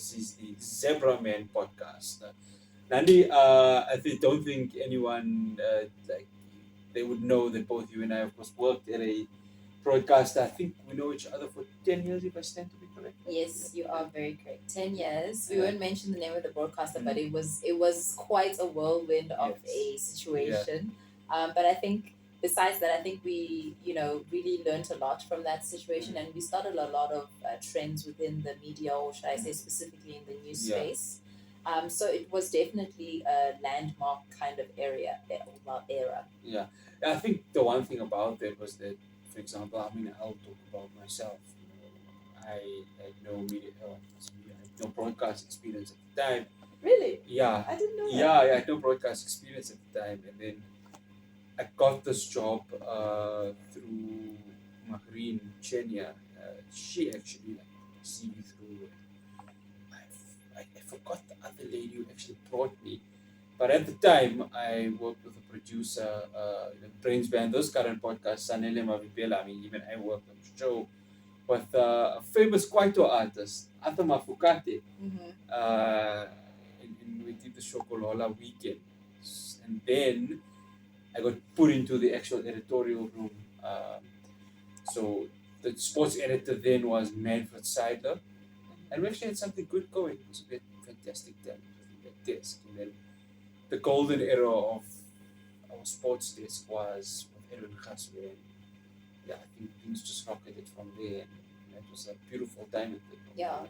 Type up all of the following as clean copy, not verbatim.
This is the Zebra Man podcast. Nandi, don't think anyone like they would know that both you and I, of course, worked at a broadcaster. I think we know each other for 10 years, if I stand to be correct. Yes, you are very correct. 10 years. We Yeah. won't mention the name of the broadcaster, but it was quite a whirlwind of Yes. a situation. But I think besides that, I think we really learned a lot from that situation, and we started a lot of trends within the media, or should I say specifically in the news Yeah. space. So it was definitely a landmark kind of era. Yeah, I think the one thing about that was that, for example, I mean, I'll talk about myself. I had no I had no broadcast experience at the time. Really? Yeah, I didn't know that. yeah, I had no broadcast experience at the time, and then I got this job through Mahreen Chenya. She actually like see me through. I forgot the other lady who actually brought me. But at the time, I worked with a producer, Brains Band, those current podcasts, Sanele Mavipela. I mean, even I worked on the show with a famous Kwaito artist, Arthur Mafukate. And we did the show called Hola Weekend. And then I got put into the actual editorial room. So the sports editor then was Manfred Seidler. And we actually had something good going. It was a fantastic talent with that desk. And then the golden era of our sports desk was with Edwin Khaswe. Yeah, I think things just rocketed from there. And it was a beautiful time. Yeah.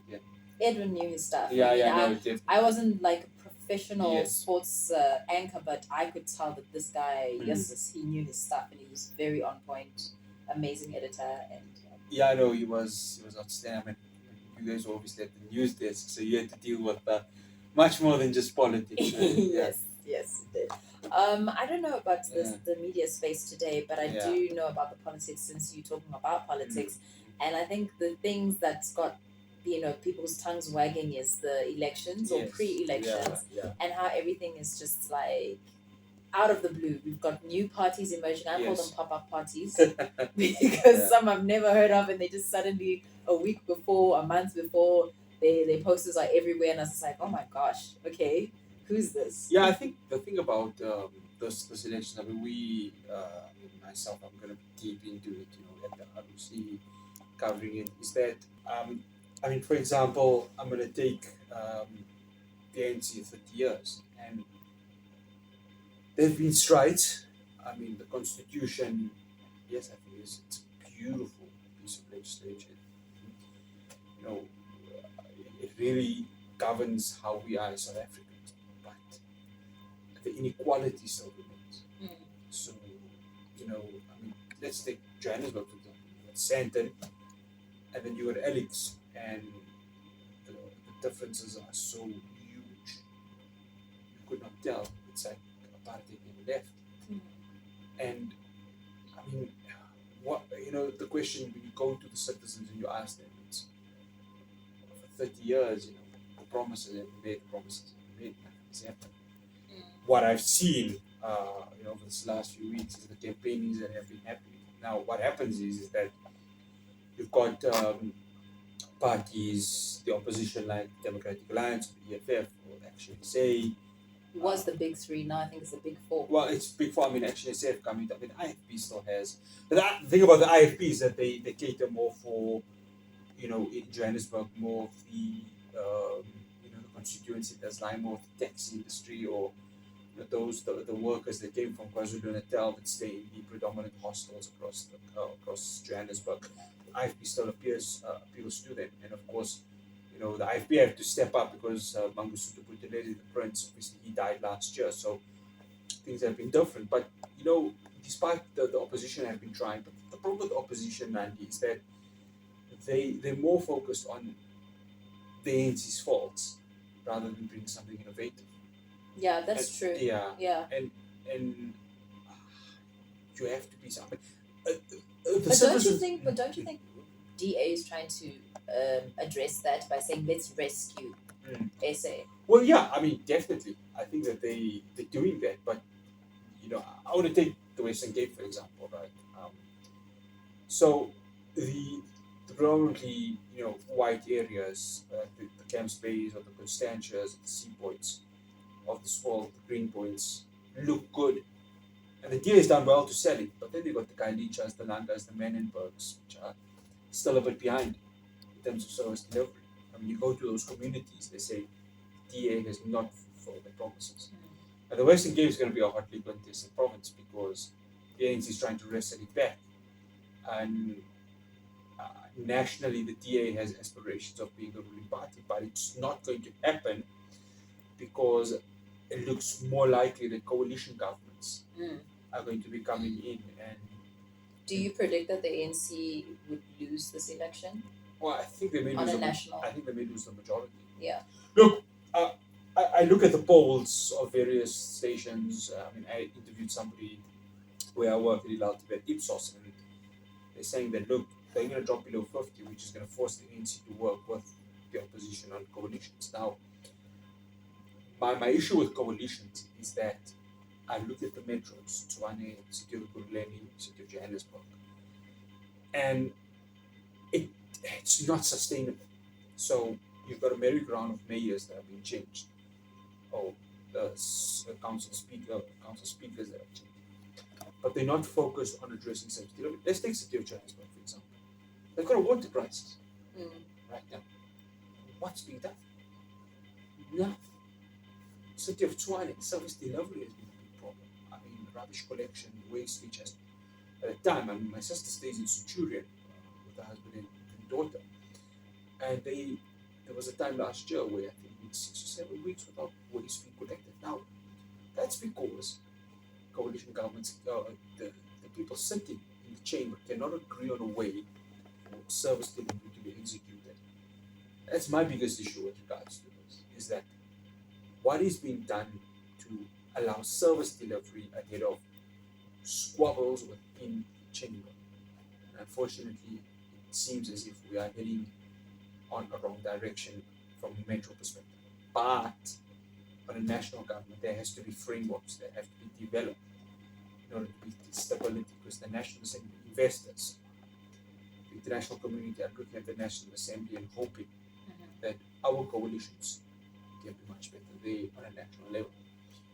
Edwin knew his stuff. I wasn't like a professional Yes. sports anchor, but I could tell that this guy, yes, he knew his stuff, and he was very on point, amazing editor, and Yeah, I know he was outstanding. I mean, you guys were obviously at the news desk, so you had to deal with much more than just politics. Right? Yes, it did. I don't know about the media space today, but I do know about the politics since you're talking about politics, and I think the things that's got people's tongues wagging is the elections or pre-elections, and how everything is just like out of the blue. We've got new parties emerging. I call them pop-up parties because some I've never heard of, and they just suddenly a week before, a month before, their posters are everywhere, and I was just like, oh my gosh, okay, who's this? Yeah, I think the thing about those elections, I mean, myself, I'm going to be deep into it, at the ROC, covering it, is that, I mean, for example, I'm going to take the ANC 30 years, and there have been strides. I mean, the Constitution, yes, I think it's a beautiful piece of legislation. It really governs how we are as South Africans, but the inequality still remains. So, I mean, let's take Johannesburg, for example. You got Sandton, and then you got Alex, and the differences are so huge. You could not tell. It's like apartheid never left. And I mean, what the question when you go to the citizens and you ask them, it's for 30 years, the promises have been made, nothing has happened. What I've seen, over this last few weeks is the campaignings that have been happening. Now, what happens is that you've got parties, the opposition like Democratic Alliance, the EFF, will actually say. It was the big three, now I think it's the big four. Well, it's big four. I mean, actually, SF coming up. I mean, IFP still has. But the thing about the IFP is that they cater more for, in Johannesburg, more of the, the constituency that's lying more of the taxi industry or the workers that came from KwaZulu-Natal that stay in the predominant hostels across Johannesburg. IFP still appeals to them, and of course, the IFP have to step up because Mangosuthu Buthelezi, the prince, obviously he died last year, so things have been different. But despite the opposition have been trying, but the problem with the opposition, Nandi, is that they're more focused on the ANC's faults rather than bring something innovative. Yeah, that's true. Yeah. And you have to be something. But don't you think DA is trying to address that by saying let's rescue SA? Well, yeah, I mean, definitely. I think that they're doing that, but I want to take the Western Cape for example, right? So the predominantly white areas, the Camps Bays or the Constantias, the Sea Points of this world, the Green Points, look good. And the DA has done well to sell it, but then they got the Kailichas, the Langas, the Menenbergs, which are still a bit behind in terms of service delivery. I mean, you go to those communities, they say DA has not fulfilled their promises. And the Western Cape is going to be a hotly contested province because the ANC is trying to wrestle it back. And nationally, the DA has aspirations of being a ruling party, but it's not going to happen because it looks more likely that coalition governments are going to be coming in. And do you predict that the ANC would lose this election? Well, I think they may on lose a national. I think they may lose the majority. Yeah. Look, I look at the polls of various stations. I mean, I interviewed somebody where I work in Laltibet Ipsos, and they're saying that look, they're going to drop below 50, which is going to force the ANC to work with the opposition on coalitions. Now, my issue with coalitions is that I look at the metros, Tshwane, City of Ekurhuleni, City of Johannesburg, and it's not sustainable. So you've got a merry-go-round of mayors that have been changed, or the council speakers that have changed, but they're not focused on addressing service delivery. Let's take City of Johannesburg, for example. They've got a water crisis right now. What's being done? Nothing. City of Tshwane, service delivery has been a big problem. I mean, rubbish collection, waste, which has, at the time, I mean, my sister stays in Centurion with her husband and daughter, and there was a time last year where I think it's 6 or 7 weeks without waste being collected. Now, that's because coalition governments, the people sitting in the chamber cannot agree on a way for service delivery to be executed. That's my biggest issue with regards to this, is that what is being done to allow service delivery ahead of squabbles within the chamber. And unfortunately, it seems as if we are heading on a wrong direction from a metro perspective. But on a national government, there has to be frameworks that have to be developed in order to be stability, because the National Assembly investors, the international community are looking at the National Assembly and hoping that our coalitions can be much better there on a national level.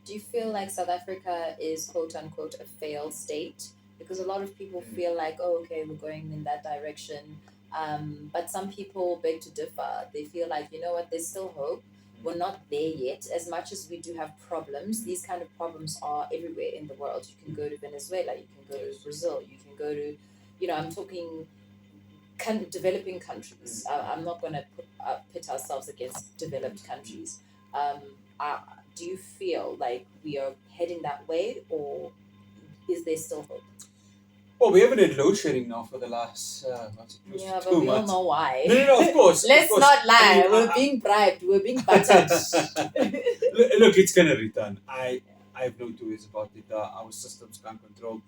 Do you feel like South Africa is quote unquote a failed state? Because a lot of people feel like, oh, okay, we're going in that direction. But some people beg to differ. They feel like, you know what, there's still hope. We're not there yet. As much as we do have problems, these kind of problems are everywhere in the world. You can go to Venezuela, you can go to Brazil, you can go to, I'm talking developing countries. I'm not going to pit ourselves against developed countries. Do you feel like we are heading that way, or is there still hope? Well, we haven't had load shedding now for the last but we all know why. No, of course. Let's not lie. We're being bribed. We're being buttered. Look, it's going to return. I have no two ways about it. Our systems can't control.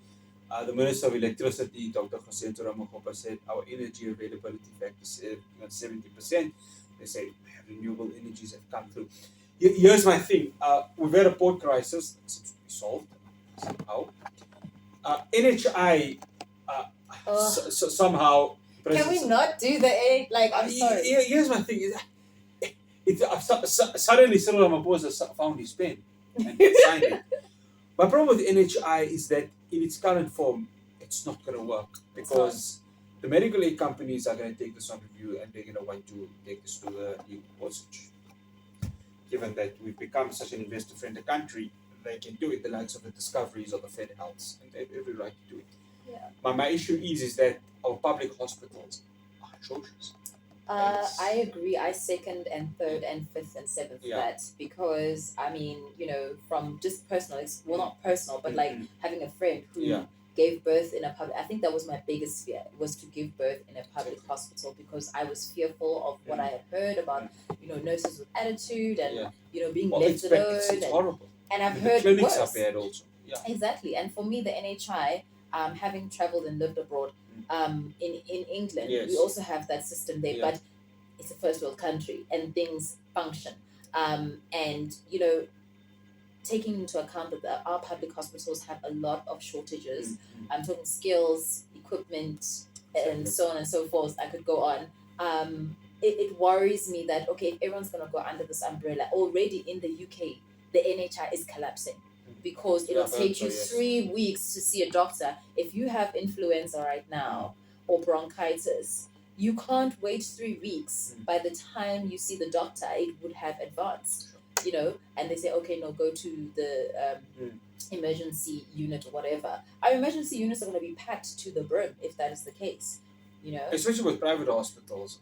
The Minister of Electricity, Dr. Cyril Ramaphosa, said our energy availability factor is 70%. They say renewable energies have come through. Here's my thing. We've had a port crisis. It seems to be solved somehow. NHI somehow. Can we not do the I'm sorry. Here's my thing. Suddenly Cyril Ramaphosa found his pen and signed it. My problem with NHI is that in its current form, it's not going to work, because the medical aid companies are going to take this on review and they're going to want to take this to the EU courts. Given that we've become such an investor-friendly country, they can do it, the likes of the Discoveries or the Fed Healths, and they have every right to do it. Yeah. My issue is that our public hospitals are atrocious. I agree. I second and third and fifth and seventh that, because I mean, from just personal, not personal, but like having a friend who gave birth in a public. I think that was my biggest fear, was to give birth in a public hospital, because I was fearful of what I had heard about, nurses with attitude and being left alone. It's horrible. And I've heard clinics worse. Are bad also. Yeah. Exactly. And for me, the NHI, having traveled and lived abroad, in England, we also have that system there, but it's a first world country and things function. And taking into account that our public hospitals have a lot of shortages. I'm talking skills, equipment, and so on and so forth. I could go on. it worries me that, okay, if everyone's going to go under this umbrella, already in the UK, the NHI is collapsing because it'll take you 3 weeks to see a doctor. If you have influenza right now or bronchitis, you can't wait 3 weeks. By the time you see the doctor, it would have advanced, you know, and they say, okay, no, go to the emergency unit or whatever. Our emergency units are going to be packed to the brim if that is the case, you know. Especially with private hospitals.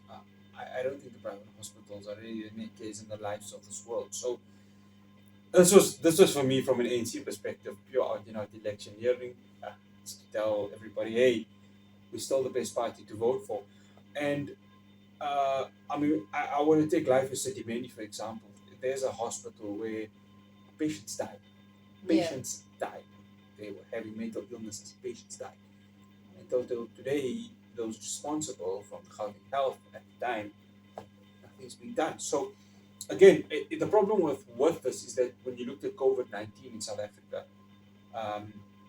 I don't think the private hospitals are really engaged in the lives of this world. So this was for me from an ANC perspective, pure out electioneering, to tell everybody, hey, we're still the best party to vote for. And I mean, I want to take Life as City Many, for example. There's a hospital where patients died. Patients died. They were having mental illnesses. Patients died. Until today, those responsible from Gauteng Health at the time, nothing's been done. So, again, the problem with this is that when you looked at COVID-19 in South Africa,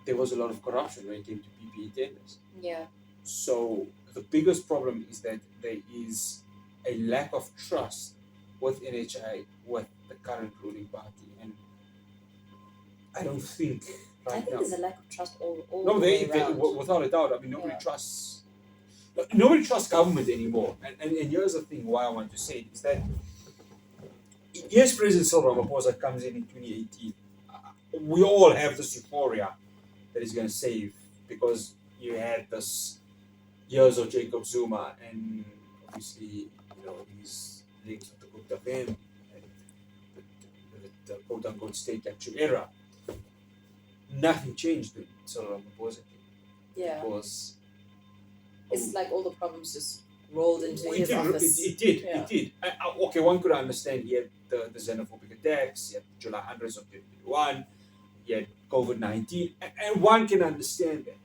there was a lot of corruption when it came to PPE tenders. Yeah. So the biggest problem is that there is a lack of trust with NHI, with the current ruling party, and I don't think I think there's a lack of trust all no, the way around. without a doubt. I mean, nobody trusts government anymore. And here's the thing why I want to say it is that yes, President Cyril Ramaphosa comes in 2018. We all have this euphoria that he's going to save because you had this years of Jacob Zuma and obviously, his links with the Gupta family and the quote-unquote state capture era. Nothing changed when Cyril Ramaphosa came. Yeah. Because it's like all the problems just rolled into his office. It did. Okay, one could understand he had the xenophobic attacks, he had the July hundreds of 2021, he had COVID-19, and one can understand that.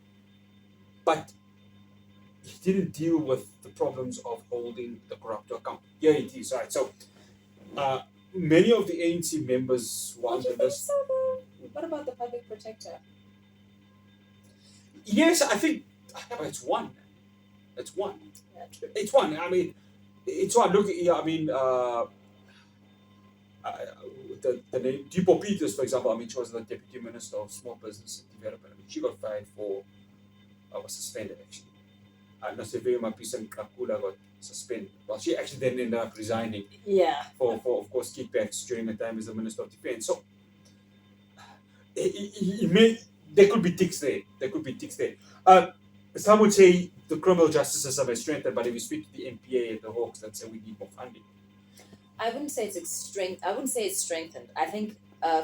But he didn't deal with the problems of holding the corrupt to account. Yeah, it is. Right. So, many of the ANC members were on the list. What about the public protector? Yes, I think it's one. It's one. Yeah, true. It's one. I mean, it's one. Look, I mean, the name Deepo Peters, for example. I mean, she was the deputy minister of small business development. I mean, she got fired for, was suspended actually. Nasevema Pisan Kakula got suspended. Well, she actually then ended up resigning. Yeah. For of course kickbacks during the time as the Minister of Defense. So there could be ticks there. Some would say the criminal justice system is strengthened, but if you speak to the NPA and the Hawks, that say we need more funding. I wouldn't say it's strengthened. I think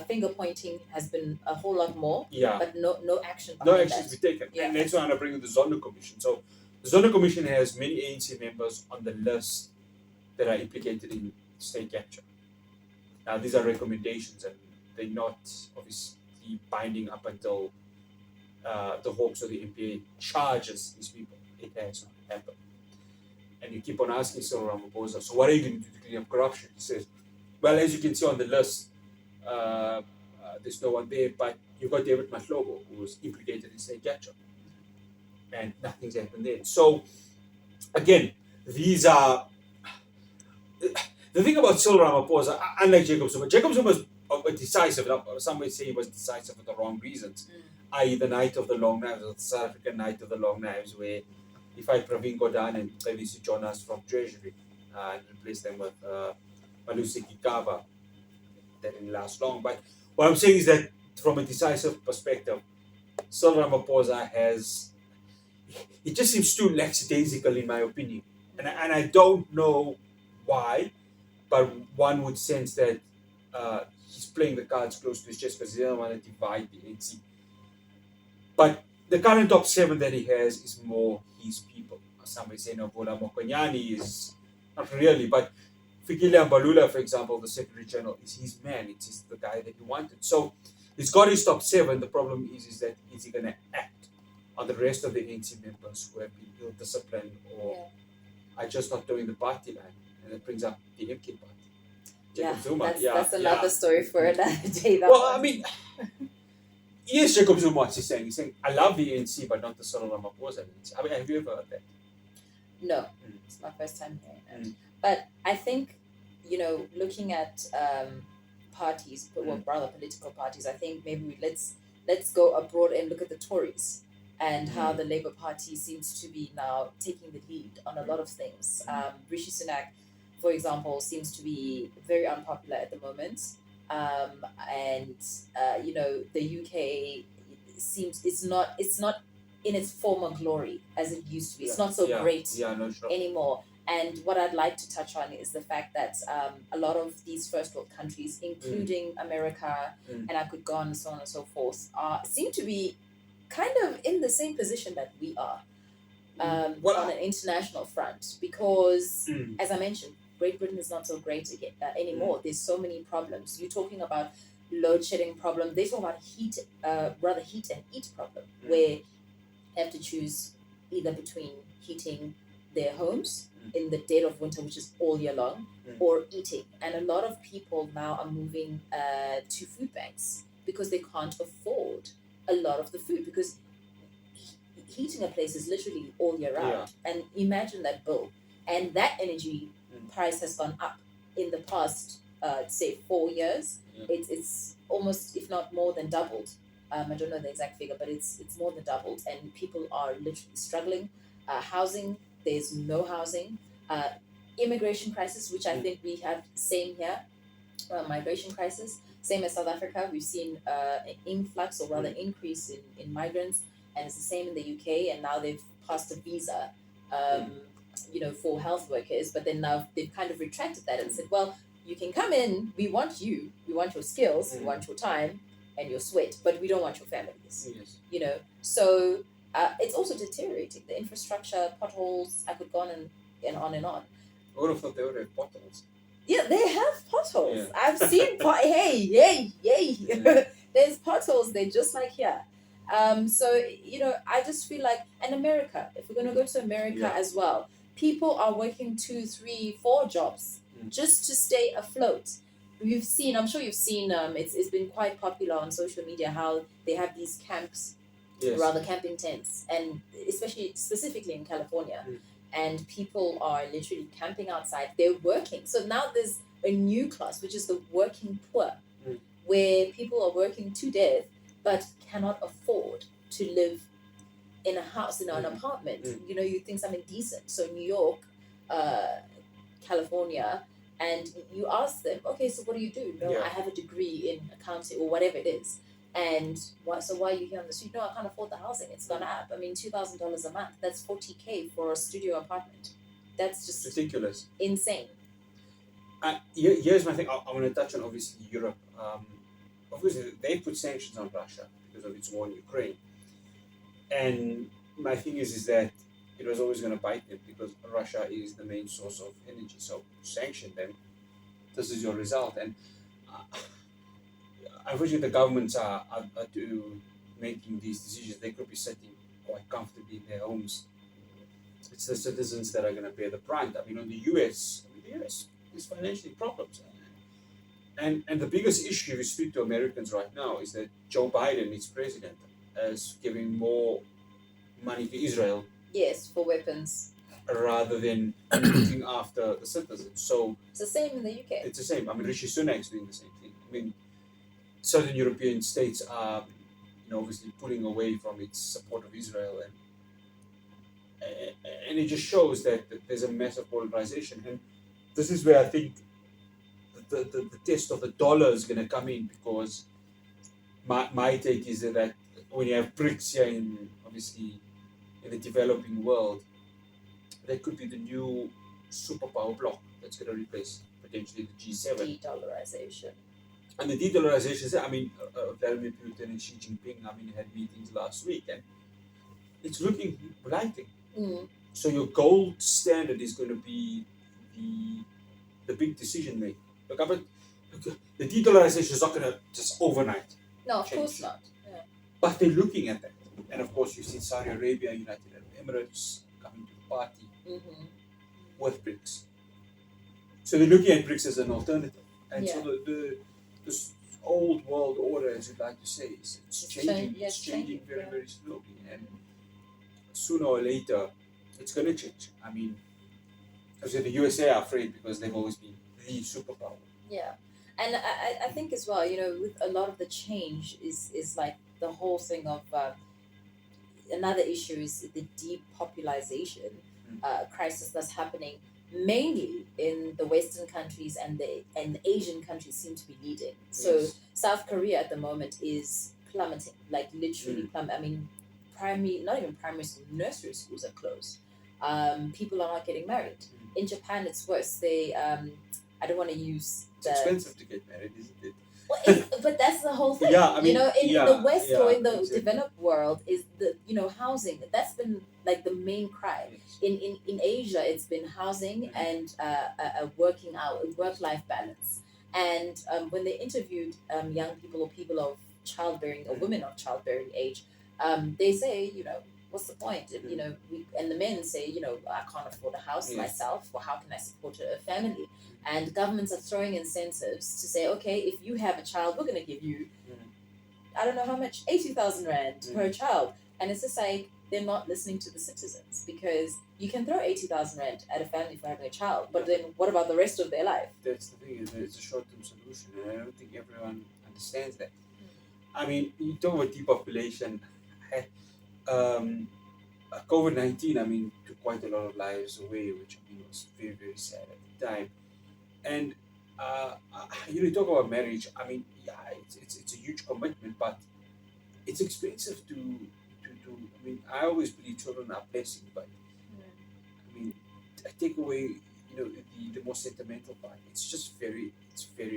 finger pointing has been a whole lot more. Yeah. But no action. No action has been taken. Yeah. And that's why I'm bringing the Zondo Commission. So the Zondo Commission has many ANC members on the list that are implicated in state capture. Now these are recommendations and they're not obviously binding up until the Hawks or the NPA charges these people. It has not happened. And you keep on asking Cyril Ramaphosa, so what are you going to do to clean up corruption? He says, well, as you can see on the list, there's no one there, but you've got David Mahlobo, who was implicated in state capture. And nothing's happened there. So, again, these are... The thing about Cyril Ramaphosa, unlike Jacob Zuma was decisive. Some may say he was decisive for the wrong reasons, i.e. the night of the long knives, or the South African night of the long knives, where he fight Pravin Gordhan and Xolisi Jonas from Treasury and replace them with Malusi Gigaba. That didn't last long. But what I'm saying is that from a decisive perspective, Cyril Ramaphosa it just seems too lackadaisical in my opinion. And I don't know why, but one would sense that he's playing the cards close to his chest because he doesn't want to divide the ANC. But the current top 7 that he has is more his people. Some may say Bola Mokonyane is not really, but Fikile Mbalula, for example, the Secretary General, is his man. It's the guy that he wanted. So he's got his top 7. The problem is that is he going to act on the rest of the ANC members who have been ill-disciplined or are just not doing the party line? And it brings up the MK party. Jacob Zuma. That's another story for another day. Well, I mean, yes, Jacob Zuma is saying. He's saying, I love the ANC, but not the Cyril Ramaphosa ANC. I mean, have you ever heard that? No, it's my first time hearing it. But I think, looking at parties, well, rather political parties, I think maybe let's go abroad and look at the Tories and how the Labour Party seems to be now taking the lead on a lot of things. Rishi Sunak, for example, seems to be very unpopular at the moment. And the UK seems it's not in its former glory as it used to be. It's not so great anymore. And what I'd like to touch on is the fact that a lot of these first world countries, including America, and I could go on and so on and so forth, seem to be kind of in the same position that we are on an international front. Because, as I mentioned, Great Britain is not so great anymore. There's so many problems. You're talking about load shedding problem. They talk about heat and eat problem, where they have to choose either between heating their homes in the dead of winter, which is all year long, or eating. And a lot of people now are moving to food banks because they can't afford a lot of the food, because heating a place is literally all year round. And imagine that bill. And that energy price has gone up in the past, say 4 years. It's almost, if not more than doubled. I don't know the exact figure, but it's more than doubled, and people are literally struggling. Housing, there's no housing. Immigration crisis, which I think we have same here. Migration crisis, same as South Africa. We've seen an influx, or rather increase in migrants, and it's the same in the UK. And now they've passed a visa, for health workers, but then now they've kind of retracted that and said, well, you can come in, we want you, we want your skills, we want your time and your sweat, but we don't want your families. So it's also deteriorating the infrastructure, potholes. I could go on and on and on. I would have thought they would have potholes. Yeah, they have potholes. I've seen hey there's potholes. They're just like here. So I just feel like, and America, if we're going to go to America as well, people are working 2, 3, 4 jobs just to stay afloat. I'm sure you've seen, it's been quite popular on social media how they have these camps, rather camping tents, and specifically in California, and people are literally camping outside. They're working. So now there's a new class, which is the working poor, where people are working to death but cannot afford to live in a house, in an apartment. You think something decent. So New York, California, and you ask them, okay, so what do you do? No, I have a degree in accounting or whatever it is. And why are you here on the street? No, I can't afford the housing. It's gone up. I mean, $2,000 a month. That's $40,000 for a studio apartment. That's just ridiculous. Insane. Here's my thing. I want to touch on, obviously, Europe. Obviously, they put sanctions on Russia because of its war in Ukraine. And my thing is that it was always going to bite them, because Russia is the main source of energy. So sanction them. This is your result. And unfortunately, the governments are making these decisions. They could be sitting quite comfortably in their homes. It's the citizens that are going to bear the brunt. I mean, on the US is financially problems. And the biggest issue, if you speak to Americans right now, is that Joe Biden, its president, is giving more money to Israel. Yes, for weapons. Rather than looking after the citizens. So it's the same in the UK. It's the same. I mean, Rishi Sunak is doing the same thing. I mean, Southern European states are, obviously pulling away from its support of Israel, and it just shows that there's a massive polarization. And this is where I think the test of the dollar is going to come in, because my take is that when you have BRICS here in the developing world, that could be the new superpower bloc that's going to replace potentially the G7. De-dollarization. And the de-dollarization, Vladimir Putin and Xi Jinping, had meetings last week, and it's looking likely. So your gold standard is going to be the big decision making. Look, the de-dollarization is not going to just overnight. No, of course not. Yeah. But they're looking at that. And of course, you've seen Saudi Arabia, United Arab Emirates coming to the party with BRICS. So they're looking at BRICS as an alternative. And so this old world order, as you'd like to say, it's changing. It's changing very, very slowly. And sooner or later, it's going to change. I mean, Because the USA are afraid because they've always been the superpower. Yeah, and I think as well, with a lot of the change is like the whole thing of another issue is the depopulation crisis that's happening mainly in the Western countries, and the Asian countries seem to be leading. So Yes. South Korea at the moment is plummeting, like literally plummeting. I mean, not even primary school, nursery schools are closed. People are not getting married. In Japan, it's worse. They I don't want to use It's expensive to get married, isn't it? Well, but that's the whole thing. Yeah, I mean, in the West or in the exactly. developed world is the housing. That's been like the main cry. Yes. In Asia, it's been housing and a work-life balance. And when they interviewed young people or people of childbearing or women of childbearing age, they say, what's the point? And the men say, I can't afford a house Yes. myself. Well, how can I support a family? And governments are throwing incentives to say, okay, if you have a child, we're going to give you, I don't know how much, 80,000 Rand per child. And it's just like, they're not listening to the citizens, because you can throw 80,000 Rand at a family for having a child, but then what about the rest of their life? That's the thing, it's a short-term solution, and I don't think everyone understands that. I mean, you talk about depopulation. COVID-19, I mean, took quite a lot of lives away, which I mean was very, very sad at the time. And you talk about marriage. I mean, yeah, it's a huge commitment, but it's expensive to. I mean, I always believe children are blessings, but I mean, I take away the more sentimental part. It's very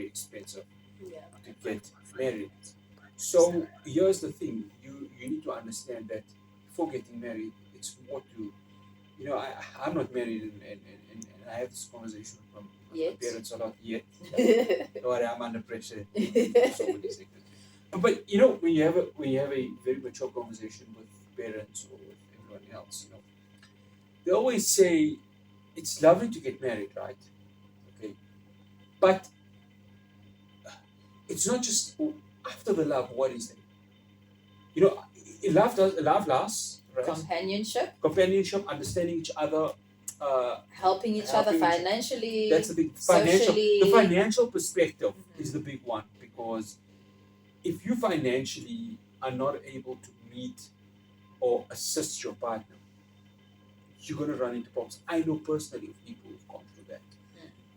expensive to get married. So here's the thing: you need to understand that before getting married, it's more to, I'm not married, and I have this conversation with my parents a lot yet. Don't worry, I'm under pressure. So many seconds. But when you have a very mature conversation with parents or with everyone else, they always say it's lovely to get married, right? Okay, but it's not just after the love. What is it? Love lasts, right? Companionship, understanding each other, helping each other financially. That's the big socially. The financial perspective is the big one, because if you financially are not able to meet or assist your partner, you're going to run into problems. I know personally of people who've gone through that.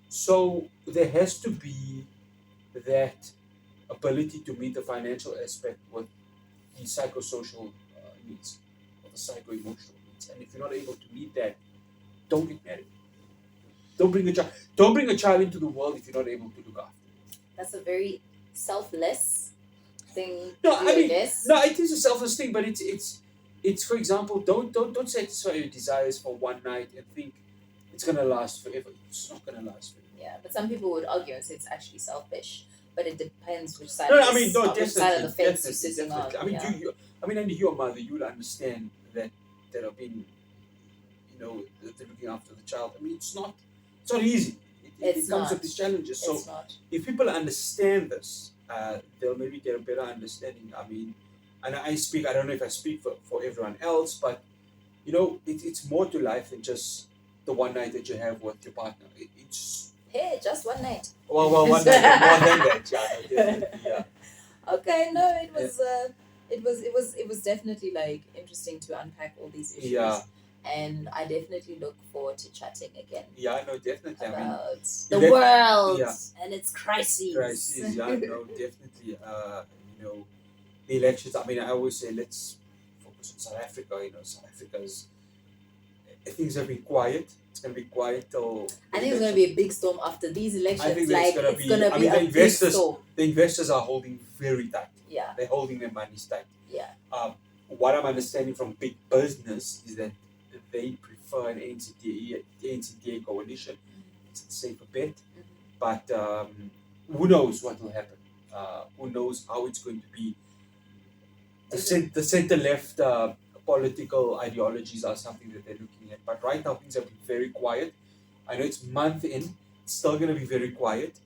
So there has to be that ability to meet the financial aspect with the psychosocial needs or the psycho-emotional needs. And if you're not able to meet that, don't get married. Don't bring a child. Don't bring a child into the world if you're not able to look after it. That's a very selfless thing. No, I guess. No, it is a selfless thing, but it's for example, don't satisfy your desires for one night and think it's gonna last forever. It's not gonna last forever. Yeah, but some people would argue and say it's actually selfish. But it depends which side. Which side of the fence you're sitting on. I mean, and your mother, you will understand that have been, they're looking after the child. I mean, it's not easy. It comes with these challenges. So if people understand this, they'll maybe get a better understanding. I mean, and I don't know if I speak for everyone else, but it's more to life than just the one night that you have with your partner. It's just one night. Well, one night, more than that, definitely, yeah. Okay, no, it was definitely like interesting to unpack all these issues. Yeah. And I definitely look forward to chatting again. Yeah, no, definitely. About the world and its crises. Yeah, no, definitely. The elections. I mean, I always say let's focus on South Africa. South Africa's things have been quiet. It's going to be quiet till. I think it's going to be a big storm after these elections. I think it's going to be a big storm. The investors are holding very tight. Yeah. They're holding their money tight. Yeah. What I'm understanding from big business is that they prefer an NCTA coalition. It's a safer bet. But who knows what will happen? Who knows how it's going to be? The center-left political ideologies are something that they're looking at. But right now, things have been very quiet. I know it's month in. It's still going to be very quiet.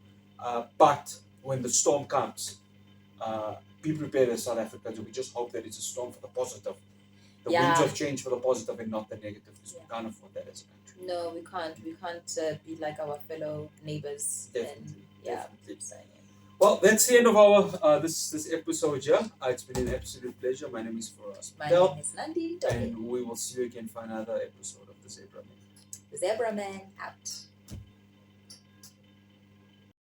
But when the storm comes, be prepared as South Africans. We just hope that it's a storm for the positive. The winds of change for the positive and not the negative, because we can't afford that as a country. No, we can't. We can't be like our fellow neighbors. Definitely. Yeah. Definitely. So, yeah. Well, that's the end of our this episode here. It's been an absolute pleasure. My name is Fahraaz My Patel, name is Nandi Ntoni. and we will see you again for another episode of the Zebra Man. The Zebra Man out.